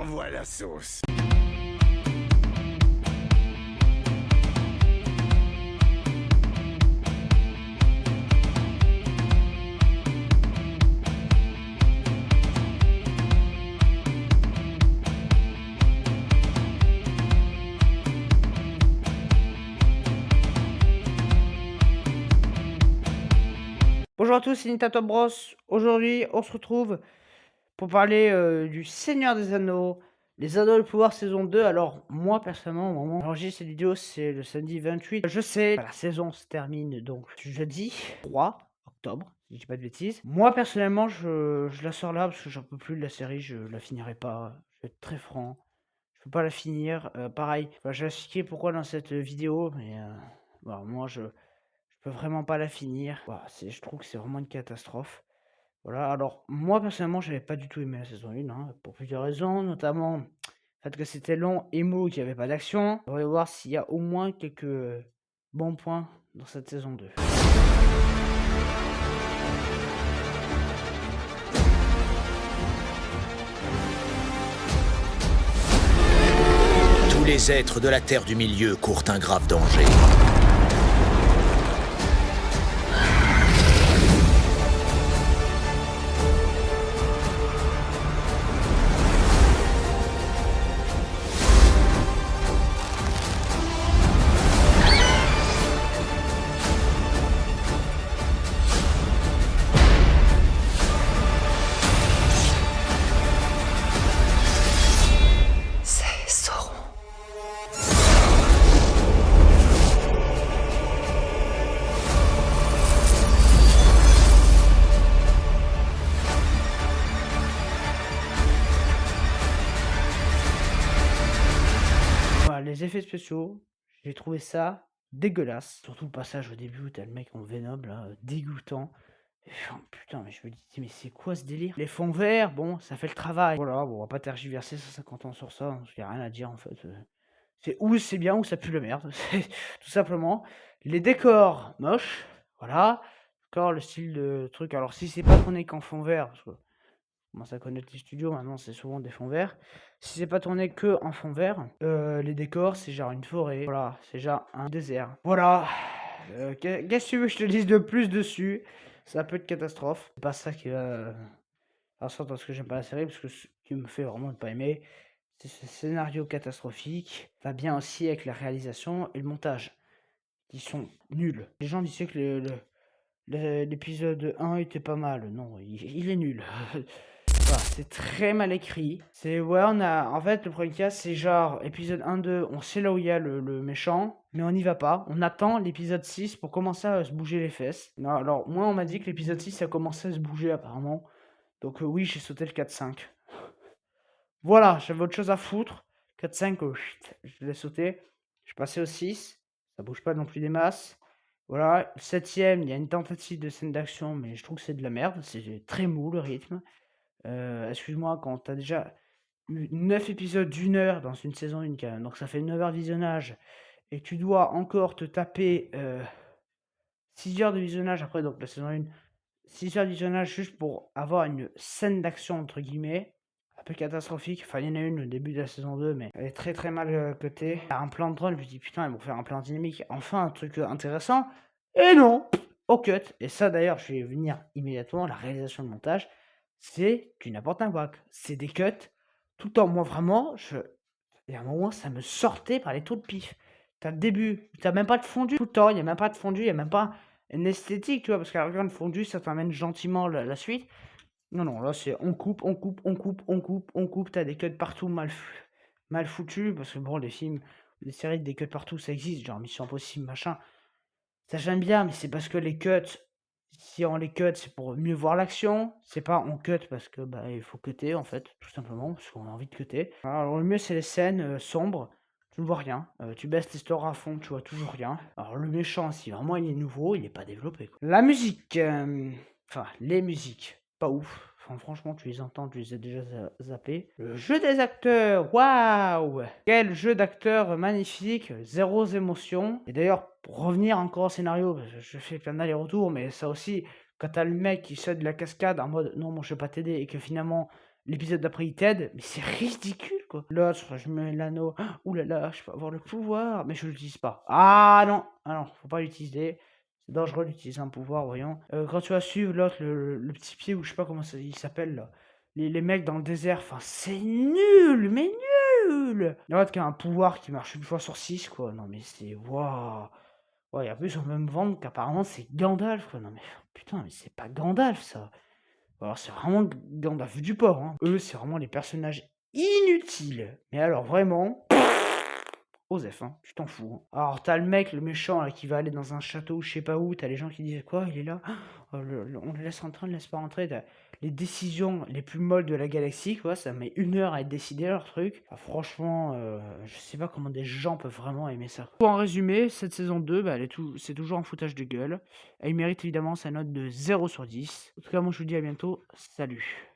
t'envoie la sauce. Bonjour à tous, c'est Nita Top Bros. Aujourd'hui, on se retrouve pour parler du Seigneur des Anneaux, les Anneaux du Pouvoir saison 2. Alors, moi personnellement, au moment où j'enregistre cette vidéo, c'est le samedi 28. Je sais, la saison se termine donc jeudi 3 octobre, si je dis pas de bêtises. Moi personnellement, je la sors là parce que j'en peux plus de la série, je la finirai pas. Je vais être très franc, je peux pas la finir. Pareil, je vais expliquer pourquoi dans cette vidéo, mais voilà, moi je peux vraiment pas la finir. Voilà, je trouve que c'est vraiment une catastrophe. Voilà, alors moi personnellement, j'avais pas du tout aimé la saison 1, hein, pour plusieurs raisons, notamment le fait que c'était long et mou, qu'il n'y avait pas d'action. On va voir s'il y a au moins quelques bons points dans cette saison 2. Tous les êtres de la Terre du Milieu courent un grave danger. C'est Sauron. Voilà, les effets spéciaux, j'ai trouvé ça dégueulasse. Surtout le passage au début où t'as le mec en Venom, là, dégoûtant. Et oh, putain, mais je me dis, mais c'est quoi ce délire? Les fonds verts, bon, ça fait le travail. Voilà, bon, on va pas tergiverser 150 ans sur ça, hein, y a rien à dire en fait. C'est ou c'est bien ou ça pue la merde, c'est tout simplement. Les décors, moches, voilà. Encore le style de truc. Alors si c'est pas tourné qu'en fond vert, parce que on commence à connaître les studios, maintenant c'est souvent des fonds verts. Si c'est pas tourné que en fond vert, les décors c'est genre une forêt, voilà, c'est genre un désert. Voilà. Qu'est-ce que tu veux que je te dise de plus dessus? C'est un peu de catastrophe. C'est pas ça qui va faire en sorte parce que j'aime pas la série, parce que ce qui me fait vraiment ne pas aimer, c'est ce scénario catastrophique. Va bien aussi avec la réalisation et le montage, qui sont nuls. Les gens disaient que l'épisode 1 était pas mal. Non, il est nul. Voilà, c'est très mal écrit. C'est ouais, en fait le premier cas c'est genre épisode 1-2, on sait là où il y a le méchant, mais on n'y va pas. On attend l'épisode 6 pour commencer à se bouger les fesses. Non, alors moi on m'a dit que l'épisode 6 ça commençait à se bouger apparemment. Donc oui, j'ai sauté le 4-5. Voilà, j'avais autre chose à foutre. 4-5, je l'ai sauté. Je suis passé au 6. Ça bouge pas non plus des masses. Voilà, le 7ème, il y a une tentative de scène d'action, mais je trouve que c'est de la merde. C'est très mou le rythme. Excuse-moi, quand t'as déjà eu 9 épisodes d'une heure dans une saison 1, quand même, donc ça fait 9 heures de visionnage, et tu dois encore te taper 6 heures de visionnage après, donc la saison 1, 6 heures de visionnage juste pour avoir une scène d'action, entre guillemets, un peu catastrophique. Enfin, il y en a une au début de la saison 2, mais elle est très très mal cotée. Il y a un plan de drone, je me dis putain, ils vont faire un plan dynamique, enfin un truc intéressant. Et non, au cut. Et ça d'ailleurs, je vais venir immédiatement, la réalisation de montage, c'est du n'importe quoi. C'est des cuts tout le temps. Moi vraiment, il y a un moment, ça me sortait par les trous de pif. T'as le début, t'as même pas de fondu tout le temps, il y a même pas de fondu, il y a même pas une esthétique, tu vois, parce qu'à la rigueur, une fondue, ça t'amène gentiment la suite. Non, non, là, c'est on coupe, on coupe, on coupe, on coupe, on coupe. T'as des cuts partout mal foutus, parce que bon, les films, les séries de des cuts partout, ça existe, genre Mission Impossible, machin. Ça, j'aime bien, mais c'est parce que les cuts, si on les cut, c'est pour mieux voir l'action. C'est pas on cut parce que bah il faut cutter en fait, tout simplement, parce qu'on a envie de cutter. Alors le mieux c'est les scènes sombres, tu ne vois rien. Tu baisses tes stores à fond, tu vois toujours rien. Alors le méchant, si vraiment il est nouveau, il est pas développé, quoi. La musique, enfin les musiques, pas ouf. Enfin, franchement, tu les entends, tu les as déjà zappés. Le jeu des acteurs, waouh! Quel jeu d'acteurs magnifique, zéro émotion. Et d'ailleurs, pour revenir encore au scénario, parce que je fais plein d'allers-retours, mais ça aussi, quand t'as le mec qui saute de la cascade en mode non, moi je vais pas t'aider, et que finalement L'épisode d'après, il t'aide, mais c'est ridicule, quoi. L'autre, je mets l'anneau, ouh là là, je peux avoir le pouvoir, mais je l'utilise pas. Ah non, faut pas l'utiliser. C'est dangereux d'utiliser un pouvoir, voyons. Quand tu vas suivre l'autre, le petit pied, ou je sais pas comment il s'appelle, là. Les mecs dans le désert, enfin, c'est nul, mais nul! L'autre qui a un pouvoir qui marche une fois sur 6, quoi. Non, mais c'est... Waouh! Ouais, et en plus, on va me vendre qu'apparemment, c'est Gandalf, quoi. Non, mais putain, mais c'est pas Gandalf, ça. Alors c'est vraiment Gandalf du port, hein. Eux, c'est vraiment les personnages inutiles. Mais alors vraiment, Osef, hein, tu t'en fous, hein. Alors t'as le mec, le méchant, là, qui va aller dans un château, je sais pas où, t'as les gens qui disent quoi, il est là, on le laisse rentrer, on le laisse pas rentrer. T'as les décisions les plus molles de la galaxie, quoi, ça met 1 heure à être décidé leur truc. Ah, franchement, je sais pas comment des gens peuvent vraiment aimer ça. En résumé, cette saison 2, bah, c'est toujours un foutage de gueule. Elle mérite évidemment sa note de 0/10. En tout cas, moi je vous dis à bientôt, salut.